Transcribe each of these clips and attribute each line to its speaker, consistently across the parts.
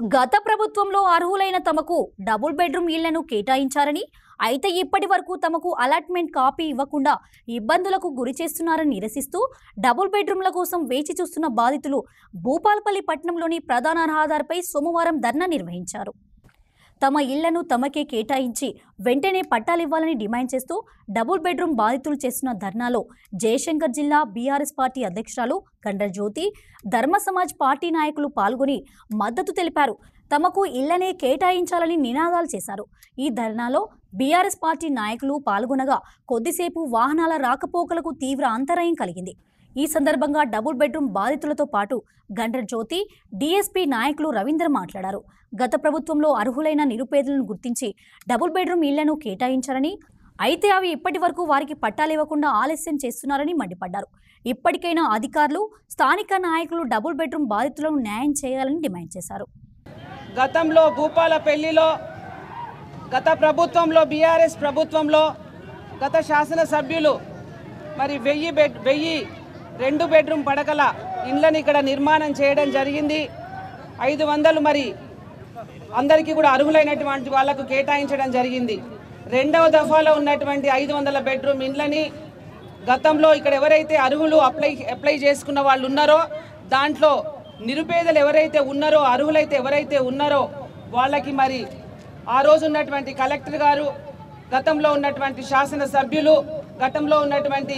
Speaker 1: గత ప్రభుత్వంలో అర్హులైన తమకు డబుల్ బెడ్రూమ్ ఇళ్లను కేటాయించారని, అయితే ఇప్పటి వరకు తమకు అలాట్మెంట్ కాపీ ఇవ్వకుండా ఇబ్బందులకు గురి చేస్తున్నారని నిరసిస్తూ డబుల్ బెడ్రూమ్ల కోసం వేచి చూస్తున్న బాధితులు భూపాలపల్లి పట్టణంలోని ప్రధాన రహదారిపై సోమవారం ధర్నా నిర్వహించారు. తమ ఇళ్లను తమకే కేటాయించి వెంటనే పట్టాలివ్వాలని డిమాండ్ చేస్తూ డబుల్ బెడ్రూమ్ బాధితులు చేస్తున్న ధర్నాలో జయశంకర్ జిల్లా బీఆర్ఎస్ పార్టీ అధ్యక్షురాలు గండ్ర జ్యోతి, ధర్మ సమాజ్ పార్టీ నాయకులు పాల్గొని మద్దతు తెలిపారు. తమకు ఇళ్లనే కేటాయించాలని నినాదాలు చేశారు. ఈ ధర్నాలో బీఆర్ఎస్ పార్టీ నాయకులు పాల్గొనగా కొద్దిసేపు వాహనాల రాకపోకలకు తీవ్ర అంతరాయం కలిగింది. ఈ సందర్భంగా డబుల్ బెడ్రూమ్ బాధితులతో పాటు గండ్ర జ్యోతి, డీఎస్పీ నాయకులు రవీంద్ర మాట్లాడారు. గత ప్రభుత్వంలో అర్హులైన నిరుపేదలను గుర్తించి డబుల్ బెడ్రూమ్ ఇళ్లను కేటాయించారని, అయితే అవి ఇప్పటి వరకు వారికి పట్టాలివ్వకుండా ఆలస్యం చేస్తున్నారని మండిపడ్డారు. ఇప్పటికైనా అధికారులు, స్థానిక నాయకులు డబుల్ బెడ్రూమ్ బాధితులను న్యాయం చేయాలని డిమాండ్ చేశారు.
Speaker 2: గతంలో భూపాలపల్లిలో గత ప్రభుత్వంలో బీఆర్ఎస్ ప్రభుత్వంలో గత శాసనసభ్యులు మరి 1000 బెడ్రూమ్ పడకల ఇండ్లను ఇక్కడ నిర్మాణం చేయడం జరిగింది. 500 మరి అందరికీ కూడా అర్హులైనటువంటి వాళ్లకు కేటాయించడం జరిగింది. రెండవ దఫాలో ఉన్నటువంటి 500 బెడ్రూమ్ ఇండ్లని గతంలో ఇక్కడ ఎవరైతే అర్హులు అప్లై చేసుకున్న వాళ్ళు ఉన్నారో, దాంట్లో నిరుపేదలు ఎవరైతే ఉన్నారో, అర్హులైతే ఎవరైతే ఉన్నారో వాళ్ళకి మరి ఆ రోజు ఉన్నటువంటి కలెక్టర్ గారు, గతంలో ఉన్నటువంటి శాసనసభ్యులు, గతంలో ఉన్నటువంటి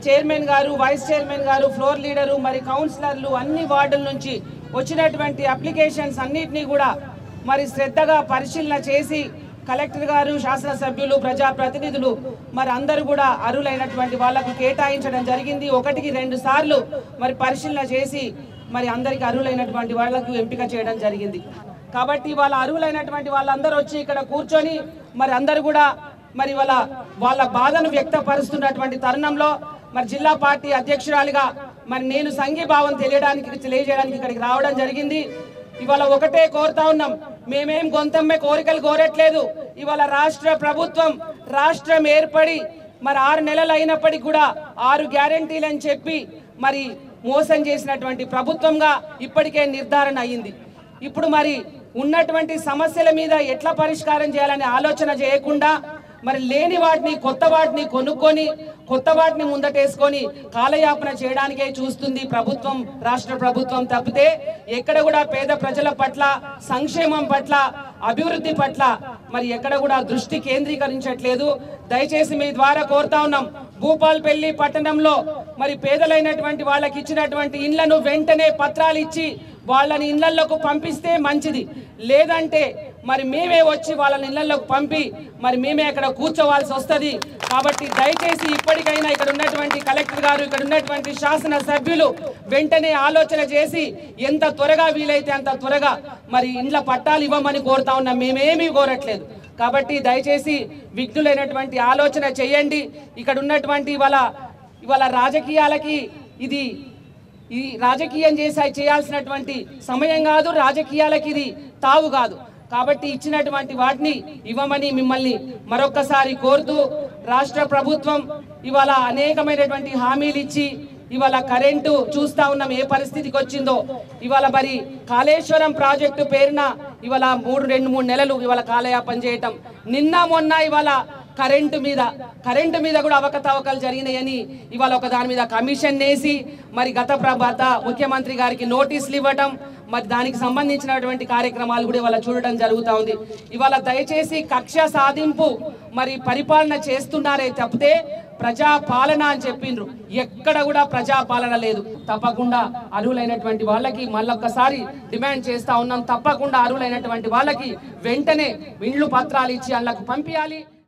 Speaker 2: చైర్మన్ గారు, వైస్ చైర్మన్ గారు, ఫ్లోర్ లీడరు, మరి కౌన్సిలర్లు, అన్ని వార్డుల నుంచి వచ్చినటువంటి అప్లికేషన్స్ అన్నిటినీ కూడా మరి శ్రద్ధగా పరిశీలన చేసి కలెక్టర్ గారు, శాసనసభ్యులు, ప్రజాప్రతినిధులు మరి అందరూ కూడా అర్హులైనటువంటి వాళ్లకు కేటాయించడం జరిగింది. 1-2 సార్లు మరి పరిశీలన చేసి మరి అందరికీ అర్హులైనటువంటి వాళ్లకు ఎంపిక చేయడం జరిగింది. కాబట్టి వాళ్ళ అర్హులైనటువంటి వాళ్ళందరూ వచ్చి ఇక్కడ కూర్చొని మరి అందరూ కూడా మరి వాళ్ళ బాధను వ్యక్తపరుస్తున్నటువంటి తరుణంలో మరి జిల్లా పార్టీ అధ్యక్షురాలిగా మరి నేను సంఘీభావం తెలియజేయడానికి ఇక్కడికి రావడం జరిగింది. ఇవాళ ఒకటే కోరుతా ఉన్నాం, మేమేం గొంతమ్మే కోరికలు కోరట్లేదు. ఇవాళ రాష్ట్ర ప్రభుత్వం రాష్ట్రం ఏర్పడి మరి 6 నెలలు అయినప్పటికీ కూడా 6 గ్యారెంటీలని చెప్పి మరి మోసం చేసినటువంటి ప్రభుత్వంగా ఇప్పటికే నిర్ధారణ అయ్యింది. ఇప్పుడు మరి ఉన్నటువంటి సమస్యల మీద ఎట్లా పరిష్కారం చేయాలనే ఆలోచన చేయకుండా మరి లేని వాటిని, కొత్త వాటిని కొనుక్కొని, కొత్త వాటిని ముందటేసుకొని కాలయాపన చేయడానికే చూస్తుంది ప్రభుత్వం, రాష్ట్ర ప్రభుత్వం తప్పితే ఎక్కడ కూడా పేద ప్రజల పట్ల, సంక్షేమం పట్ల, అభివృద్ధి పట్ల మరి ఎక్కడ కూడా దృష్టి కేంద్రీకరించట్లేదు. దయచేసి మీ ద్వారా కోరుతా ఉన్నాం, భూపాలపల్లి పట్టణంలో మరి పేదలైనటువంటి వాళ్ళకి ఇచ్చినటువంటి ఇండ్లను వెంటనే పత్రాలు ఇచ్చి వాళ్ళని ఇళ్లలోకి పంపిస్తే మంచిది. లేదంటే మరి మేమే వచ్చి వాళ్ళని ఇళ్లలోకి పంపి మరి మేమే అక్కడ కూర్చోవాల్సి వస్తుంది. కాబట్టి దయచేసి ఇప్పటికైనా ఇక్కడ ఉన్నటువంటి కలెక్టర్ గారు, ఇక్కడ ఉన్నటువంటి శాసన సభ్యులు వెంటనే ఆలోచన చేసి ఎంత త్వరగా వీలైతే అంత త్వరగా మరి ఇండ్ల పట్టాలు ఇవ్వమని కోరుతా ఉన్నాం, మేమేమీ కోరట్లేదు. కాబట్టి దయచేసి విఘ్నులైనటువంటి ఆలోచన చేయండి. ఇక్కడ ఉన్నటువంటి ఇవాళ రాజకీయాలకి ఈ రాజకీయం చేయాల్సినటువంటి సమయం కాదు, రాజకీయాలకి ఇది తావు కాదు. కాబట్టి ఇచ్చినటువంటి వాటిని ఇవ్వమని మిమ్మల్ని మరొక్కసారి కోరుతూ, రాష్ట్ర ప్రభుత్వం ఇవాళ అనేకమైనటువంటి హామీలు ఇచ్చి ఇవాళ కరెంటు చూస్తా ఉన్నాం ఏ పరిస్థితికి వచ్చిందో. ఇవాళ మరి కాళేశ్వరం ప్రాజెక్టు పేరున ఇవాళ 2-3 నెలలు ఇవాళ కాలయాపన చేయటం, నిన్న మొన్న ఇవాళ కరెంటు మీద కూడా అవకతవకలు జరిగినాయని ఇవాళ ఒక దాని మీద కమిషన్ వేసి మరి గత ముఖ్యమంత్రి గారికి నోటీసులు ఇవ్వటం, మరి దానికి సంబంధించినటువంటి కార్యక్రమాలు కూడా ఇవాళ చూడటం జరుగుతూ ఉంది. ఇవాళ దయచేసి కక్ష సాధింపు మరి పరిపాలన చేస్తున్నారే తప్పితే ప్రజాపాలన అని చెప్పిండ్రు, ఎక్కడ కూడా ప్రజాపాలన లేదు. తప్పకుండా అర్హులైనటువంటి వాళ్ళకి మళ్ళొక్కసారి డిమాండ్ చేస్తా ఉన్నాం, తప్పకుండా అర్హులైనటువంటి వాళ్ళకి వెంటనే ఇండ్లు పత్రాలు ఇచ్చి వాళ్ళకు పంపించాలి.